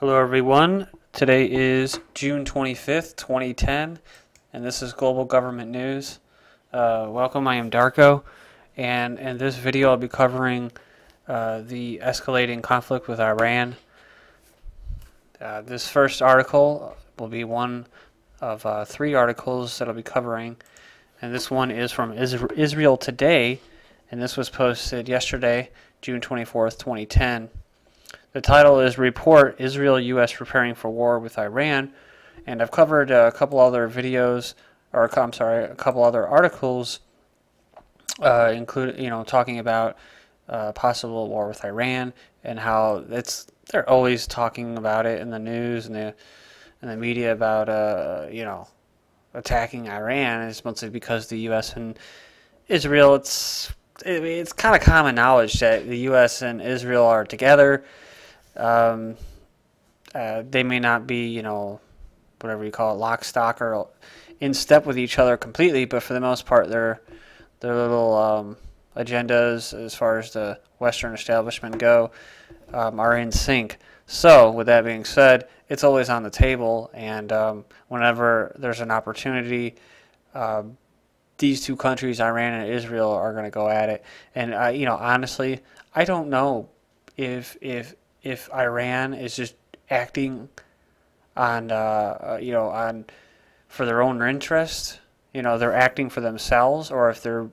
Hello everyone, today is June 25th, 2010, and this is Global Government News. Welcome, I am Darko, and in this video I'll be covering the escalating conflict with Iran. This first article will be one of three articles that I'll be covering, and this one is from Israel Today, and this was posted yesterday, June 24th, 2010. The title is Report Israel-U.S. Preparing for War with Iran, and I've covered a couple other videos, or a couple other articles, talking about possible war with Iran and how they're always talking about it in the news and the media about attacking Iran. It's mostly because the U.S. and Israel. It's kind of common knowledge that the U.S. and Israel are together. They may not be, whatever you call it, lock, stock, or in step with each other completely, but for the most part, their little agendas, as far as the Western establishment go, are in sync. So, with that being said, it's always on the table, and whenever there's an opportunity, these two countries, Iran and Israel, are going to go at it. And honestly, I don't know if Iran is just acting on for their own interest, they're acting for themselves, or if they're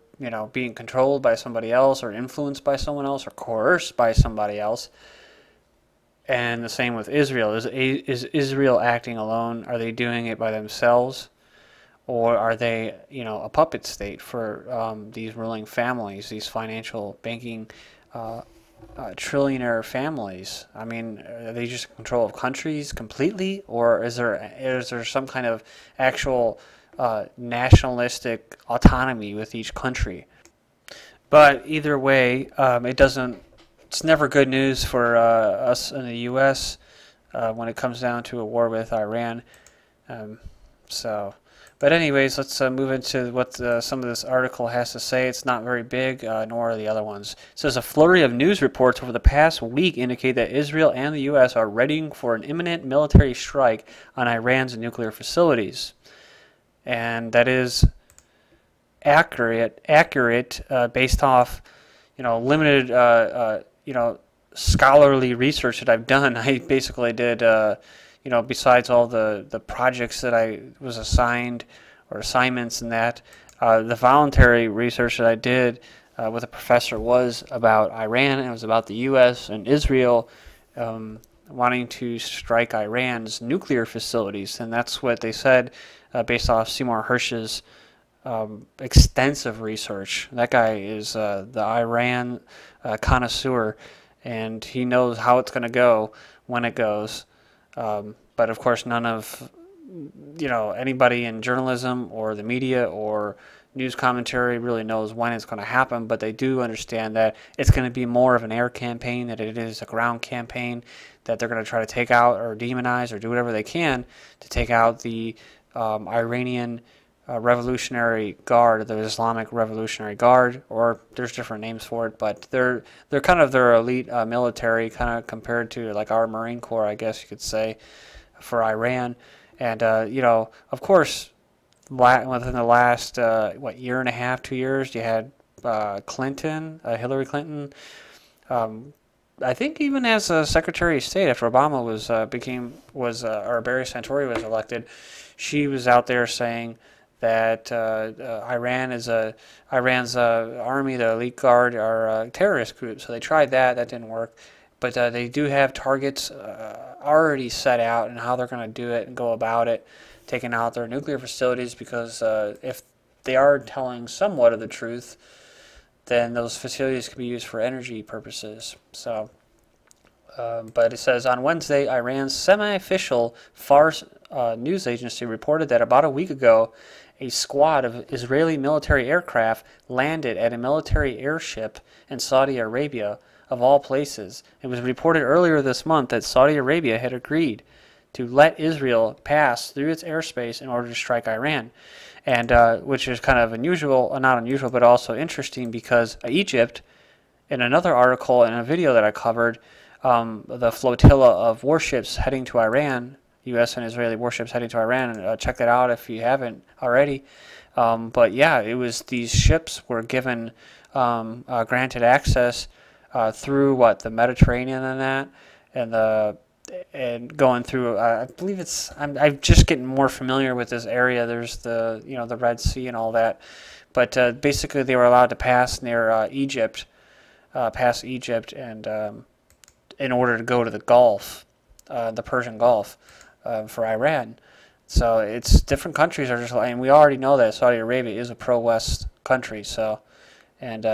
being controlled by somebody else, or influenced by someone else, or coerced by somebody else. And the same with Israel. Is Israel acting alone? Are they doing it by themselves, or are they a puppet state for these ruling families, these financial banking trillionaire families? I mean, are they just in control of countries completely, or is there some kind of actual nationalistic autonomy with each country? But either way, it's never good news for us in the U.S. When it comes down to a war with Iran. But anyways, let's move into what some of this article has to say. It's not very big, nor are the other ones. It says a flurry of news reports over the past week indicate that Israel and the U.S. are readying for an imminent military strike on Iran's nuclear facilities. And that is accurate based off, limited, scholarly research that I've done. I basically did, besides all the projects that I was assigned, or assignments and that, the voluntary research that I did with a professor was about Iran, and it was about the U.S. and Israel wanting to strike Iran's nuclear facilities. And that's what they said based off Seymour Hersh's extensive research. That guy is the Iran connoisseur, and he knows how it's going to go when it goes. But of course, none of anybody in journalism or the media or news commentary really knows when it's going to happen. But they do understand that it's going to be more of an air campaign than it is a ground campaign. That they're going to try to take out or demonize or do whatever they can to take out the Iranian Revolutionary Guard, the Islamic Revolutionary Guard, or there's different names for it, but they're kind of their elite military, kind of compared to like our Marine Corps, I guess you could say, for Iran. And of course, within the last year and a half, 2 years, you had Hillary Clinton. I think even as a Secretary of State, after Obama or Barry Santori was elected, she was out there saying that Iran's army, the elite guard, are a terrorist group. So they tried that. That didn't work. But they do have targets already set out and how they're going to do it and go about it, taking out their nuclear facilities, because if they are telling somewhat of the truth, then those facilities can be used for energy purposes. So, but it says, on Wednesday, Iran's semi-official Fars news agency reported that about a week ago, a squad of Israeli military aircraft landed at a military airship in Saudi Arabia, of all places. It was reported earlier this month that Saudi Arabia had agreed to let Israel pass through its airspace in order to strike Iran, and which is kind of unusual, not unusual, but also interesting, because Egypt, in another article and a video that I covered, the flotilla of warships heading to Iran, U.S. and Israeli warships heading to Iran. And check that out if you haven't already. But yeah, it was these ships were given granted access through the Mediterranean and that, and going through. I believe I'm just getting more familiar with this area. There's the Red Sea and all that, but basically they were allowed to pass near Egypt, and in order to go to the Gulf, the Persian Gulf, for Iran. So it's different countries are just, and we already know that Saudi Arabia is a pro-West country. So, and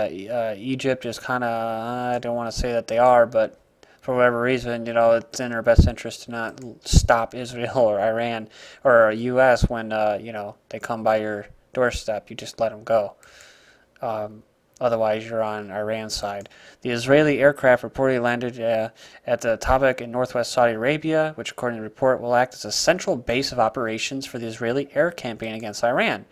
Egypt is kind of, I don't want to say that they are, but for whatever reason, it's in their best interest to not stop Israel or Iran or U.S. when they come by your doorstep. You just let them go. Otherwise, you're on Iran's side. The Israeli aircraft reportedly landed at the Tabuk in northwest Saudi Arabia, which, according to the report, will act as a central base of operations for the Israeli air campaign against Iran.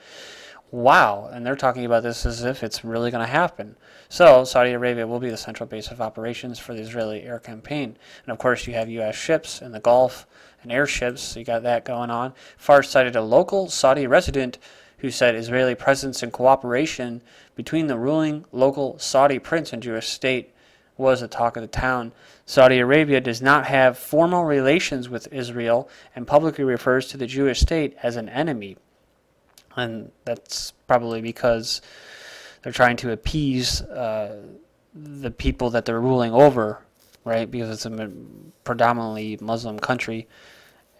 Wow, and they're talking about this as if it's really going to happen. So, Saudi Arabia will be the central base of operations for the Israeli air campaign. And, of course, you have U.S. ships in the Gulf and airships, so you got that going on. Fars cited a local Saudi resident who said Israeli presence and cooperation between the ruling local Saudi prince and Jewish state was the talk of the town. Saudi Arabia does not have formal relations with Israel and publicly refers to the Jewish state as an enemy. And that's probably because they're trying to appease the people that they're ruling over, right? Because it's a predominantly Muslim country.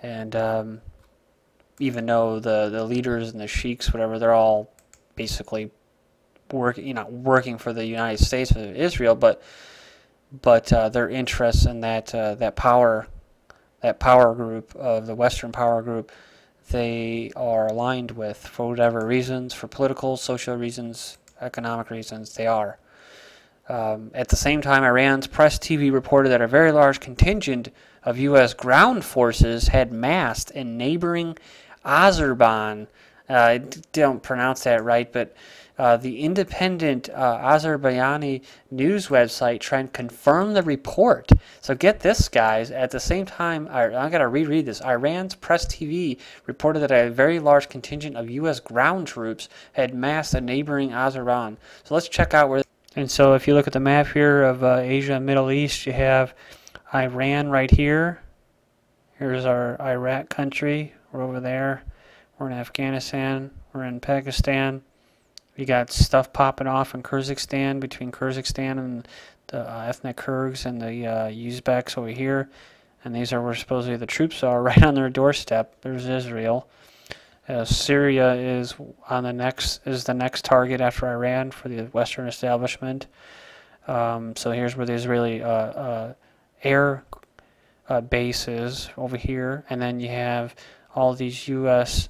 And even though the leaders and the sheiks, whatever, they're all basically working for the United States or Israel, but their interests in that power group of the Western power group, they are aligned with for whatever reasons, for political, social reasons, economic reasons, they are. At the same time, Iran's press TV reported that a very large contingent of U.S. ground forces had massed in neighboring Azerbaijan. I don't pronounce that right, but the independent Azerbaijani news website trying to confirm the report. So get this, guys. At the same time, I'm going to reread this. Iran's press TV reported that a very large contingent of U.S. ground troops had massed in neighboring Azerbaijan. So let's check out where. And so if you look at the map here of Asia and Middle East, you have Iran right here. Here's our Iraq country. We're over there. We're in Afghanistan. We're in Pakistan. We got stuff popping off in Kyrgyzstan, between Kyrgyzstan and the ethnic Kyrgyz and the Uzbeks over here. And these are where supposedly the troops are, right on their doorstep. There's Israel. Syria is the next target after Iran for the Western establishment. So here's where the Israeli air base is over here, and then you have all these U.S.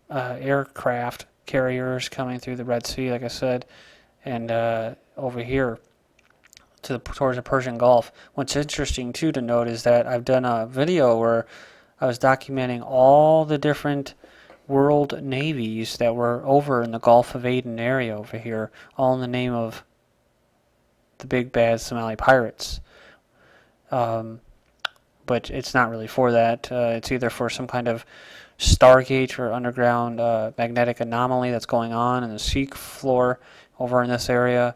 Aircraft carriers coming through the Red Sea, like I said, and over here towards the Persian Gulf. What's interesting too to note is that I've done a video where I was documenting all the different world navies that were over in the Gulf of Aden area over here, all in the name of the big bad Somali pirates. But it's not really for that. It's either for some kind of stargate or underground magnetic anomaly that's going on in the sea floor over in this area,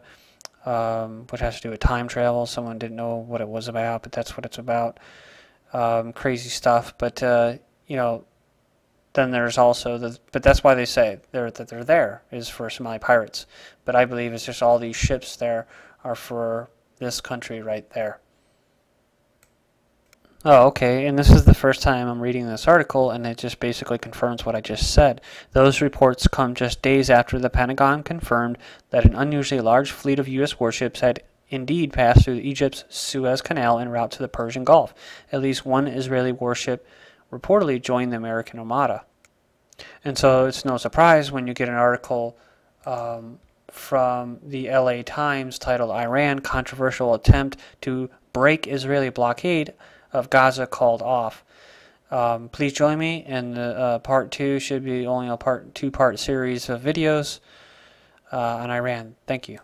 which has to do with time travel. Someone didn't know what it was about, but that's what it's about. Crazy stuff. But then there's also but that's why they say that they're there is for Somali pirates. But I believe it's just all these ships there are for this country right there. Oh, okay, and this is the first time I'm reading this article, and it just basically confirms what I just said. Those reports come just days after the Pentagon confirmed that an unusually large fleet of U.S. warships had indeed passed through Egypt's Suez Canal en route to the Persian Gulf. At least one Israeli warship reportedly joined the American armada. And so it's no surprise when you get an article from the LA Times titled Iran Controversial Attempt to Break Israeli Blockade of Gaza Called Off. Please join me in the part 2. Should be only a two-part series of videos on Iran. Thank you.